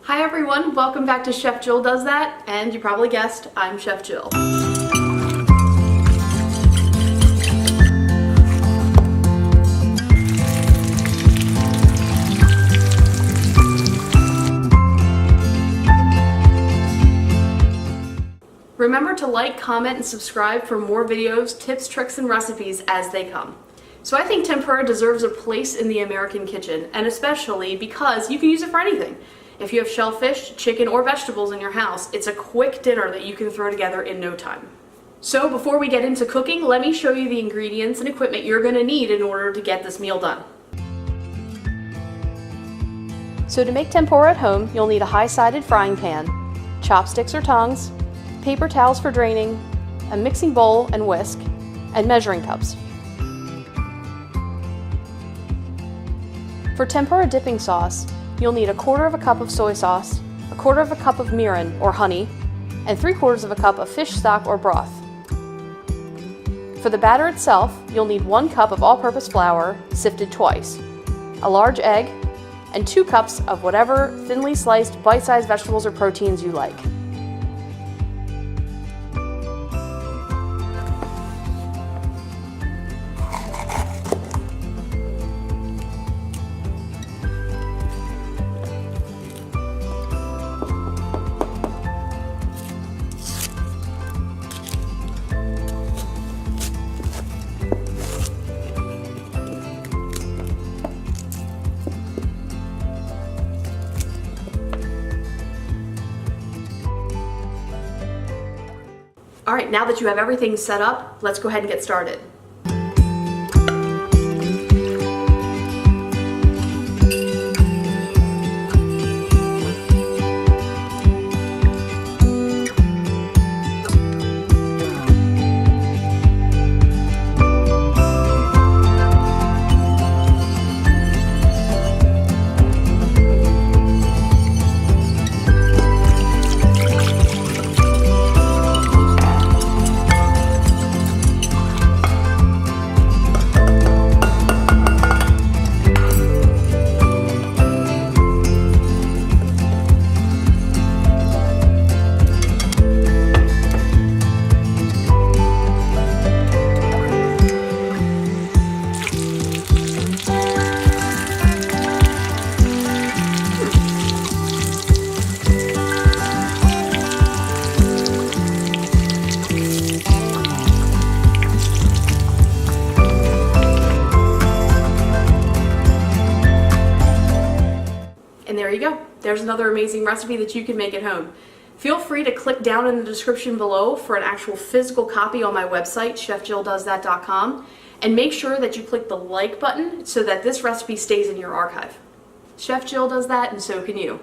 Hi everyone, welcome back to Chef Jill Does That, and you probably guessed, I'm Chef Jill. Remember to like, comment, and subscribe for more videos, tips, tricks, and recipes as they come. So I think tempura deserves a place in the American kitchen, and especially because you can use it for anything. If you have shellfish, chicken, or vegetables in your house, it's a quick dinner that you can throw together in no time. So before we get into cooking, let me show you the ingredients and equipment you're going to need in order to get this meal done. So to make tempura at home, you'll need a high-sided frying pan, chopsticks or tongs, paper towels for draining, a mixing bowl and whisk, and measuring cups. For tempura dipping sauce, you'll need 1/4 cup of soy sauce, 1/4 cup of mirin or honey, and 3/4 cup of fish stock or broth. For the batter itself, you'll need 1 cup of all-purpose flour, sifted twice, a large egg, and 2 cups of whatever thinly sliced bite-sized vegetables or proteins you like. Alright, now that you have everything set up, let's go ahead and get started. And there you go. There's another amazing recipe that you can make at home. Feel free to click down in the description below for an actual physical copy on my website, chefjilldoesthat.com, and make sure that you click the like button so that this recipe stays in your archive. Chef Jill does that, and so can you.